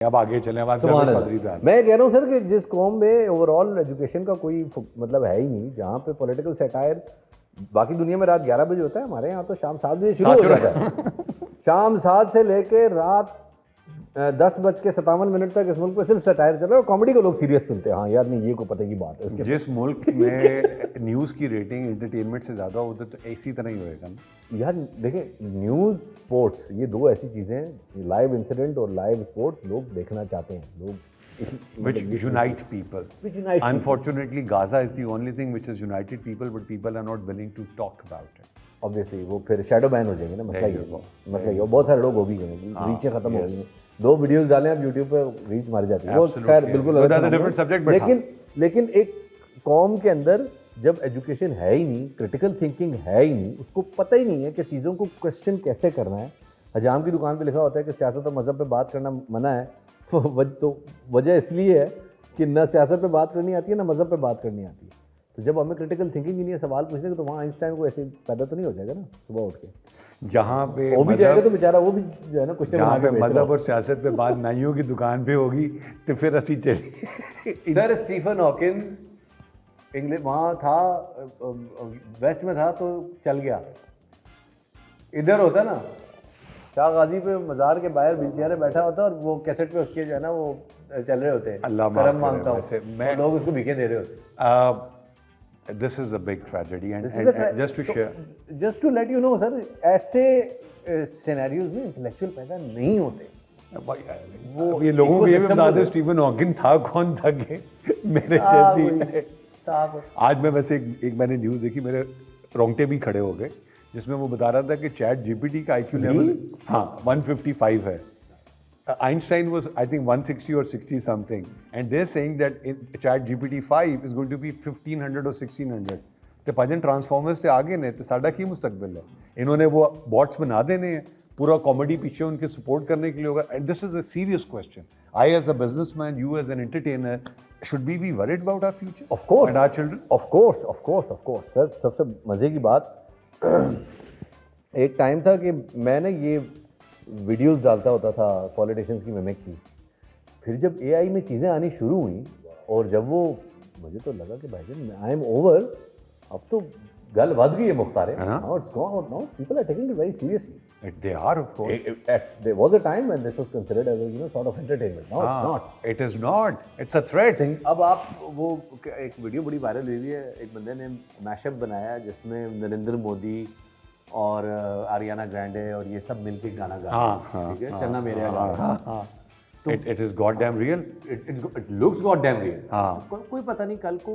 अब आगे चलें, अब सुभान चौधरी पे अल्लाह। आते मैं कह रहा हूँ सर कि जिस कौम में ओवरऑल एजुकेशन का कोई मतलब है ही नहीं, जहाँ पे पॉलिटिकल सेटायर बाकी दुनिया में रात 11 बजे होता है, हमारे यहाँ तो शाम 7 बजे शुरू हो जाता है। शाम 7 से लेके रात 10:57 तक इस मुल्क पे सिर्फ सटायर चल रहा है और कॉमेडी को लोग सीरियस सुनते हैं। हाँ यार नहीं, ये को पता की बात है। जिस मुल्क में न्यूज़ की रेटिंग एंटरटेनमेंट से ज़्यादा होता है तो इसी तरह ही होएगा ना यार देखिए, न्यूज़ स्पोर्ट्स ये दो ऐसी चीज़ें हैं, लाइव इंसिडेंट और लाइव स्पोर्ट्स लोग देखना चाहते हैं, लोग which unite people. Which unite people. Unfortunately, Gaza is the only thing which has united people, but people are not willing to talk about it. Obviously वो फिर शैडो बैन हो जाएंगे ना, मसला There ये you go. मसला ये, बहुत सारे लोग हो भी गए, रीचें खत्म हो yes. गई हैं। 2 वीडियोस डालें आप यूट्यूब पे, रीच मारी जाती है, वो Absolutely. खैर बिल्कुल But अलग that's a कहानी different है। subject, but लेकिन एक कौम के अंदर जब एजुकेशन है ही नहीं, क्रिटिकल थिंकिंग है ही नहीं, उसको पता ही नहीं है कि चीज़ों को क्वेश्चन कैसे करना है। हजाम की दुकान पे लिखा होता है कि सियासत और मज़हब पे बात करना मना है, तो वजह इसलिए है कि ना सियासत पे बात करनी आती है ना मज़हब पे बात करनी आती है। तो जब हमें क्रिटिकल थिंकिंग ही नहीं है, सवाल पूछने का, तो वहाँ आइंस्टाइन को ऐसे पैदा तो नहीं हो जाएगा ना सुबह उठ के। जहाँ पे वो भी जाएगा तो बेचारा वो भी जो है ना कुछ जहाँ पे मजहब और सियासत पे बात नाइयों की दुकान पे होगी तो फिर असी चली। सर स्टीफन हॉकिन इंग्लैंड वहाँ था, वेस्ट में था तो चल गया, इधर होता ना शाह गाजी पे मज़ार के बाहर व्हीलचेयर में बैठा होता और वो कैसेट पे उसके जो है ना वो चल रहे होते हैं, अल्लाह करम माफ़ मांगता करे, हूँ, मैं लोग उसको भीखे दे रहे होते। This is a big tragedy and just to तो share. Just to let you know sir, ऐसे सिनेरियोज में इंटेलेक्चुअल पैदा नहीं होते। वो ये लोगों को ये भी बता दें स्टीफन हॉकिंग था कौन था कि मेरे जैसी। आज मैं वैसे एक मैंने न्यूज़ देखी, मेरे रोंगटे भी खड़े हो गए, जिसमें वो बता रहा था कि चैट जीपीटी का आईक्यू लेवल 155 है। Einstein was, I think, 160 or 60 something, and they're saying that Chat GPT 5 is going to be 1500 or 1600. तो भजन ट्रांसफॉर्मर्स से आगे ने तो साडा की मुस्तकबिल है। इन्होंने वो बॉट्स बना देने हैं, पूरा कॉमेडी पीछे उनके सपोर्ट करने के लिए होगा। And this is a serious question. I as a businessman, you as an entertainer, should be worried about our future? Of course and our children? Of course sir, सबसे मजे की बात, एक टाइम था कि मैंने ये वीडियोस डालता होता था पॉलिटिशियंस की मिमिक की। फिर जब एआई में चीज़ें आनी शुरू हुई और जब वो, मुझे तो लगा कि भाईजान आई एम ओवर, अब तो गल बद गई है Mukhtar. Now it's gone, now people are taking it very seriously. They are, of course. There was a time when this was considered as you know sort of entertainment. Now it's not, it is not, it's a threat. अब आप वो एक video बड़ी viral हुई है, एक बंदे ने मैशअप बनाया जिसमें नरेंद्र मोदी और आरियाना ग्रैंडे और ये सब मिलके गाना गा, ठीक है, चन्ना मेरे गाना। तो it is god damn real, it looks god damn real. कोई पता नहीं कल को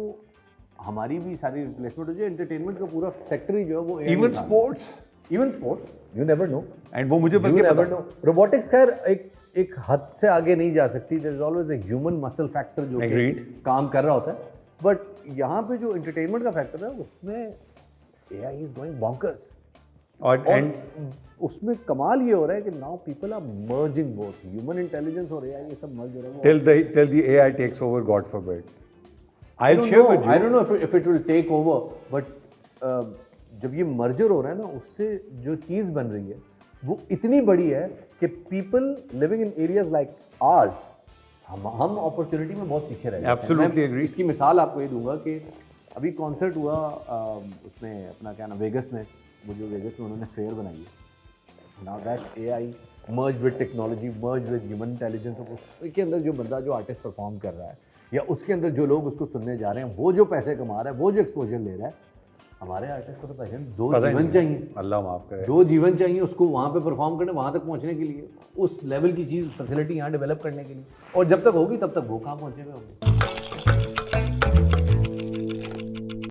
हमारी भी सारी रिप्लेसमेंट हो जाए, एंटरटेनमेंट का पूरा सेक्टर ही जो है वो even sports, you never know. And वो मुझे बल्कि नेवर नो। रोबोटिक्स खैर एक हद से आगे नहीं जा सकती, there is always a human muscle factor जो काम कर रहा होता है, बट यहाँ पे जो एंटरटेनमेंट का फैक्टर है उसमें एआई इज गोइंग बॉन्कर्स। और उसमें कमाल ये हो रहा है कि now people are merging both human intelligence और एआई, ये सब मर्ज हो रहा है। till the AI takes over, God forbid. I'll share with you. I don't know if it will take over, but जब ये मर्जर हो रहा है ना, उससे जो चीज़ बन रही है वो इतनी बड़ी है कि people living in areas like ours, हम अपॉर्चुनिटी में बहुत पीछे रह गए। Absolutely agree. इसकी मिसाल आपको ये दूंगा कि अभी कॉन्सर्ट हुआ उसमें अपना क्या नाम, वेगस में, वो जो वेगस में उन्होंने फेयर बनाई है। Now that AI merge with technology, merge with human intelligence, उसके अंदर जो बंदा, जो आर्टिस्ट परफॉर्म कर रहा है, या उसके अंदर जो लोग उसको सुनने जा रहे हैं, वो जो पैसे कमा रहा है, वो जो एक्सपोजर ले रहा है, हमारे आर्टिस्ट को तो पैसे 2 जीवन चाहिए। अल्लाह माफ़ करे, 2 जीवन चाहिए उसको वहाँ पे परफॉर्म करने, वहाँ तक पहुँचने के लिए, उस लेवल की चीज़ फैसिलिटी यहाँ डेवलप करने के लिए, और जब तक होगी तब तक वो कहाँ पहुँचेगा।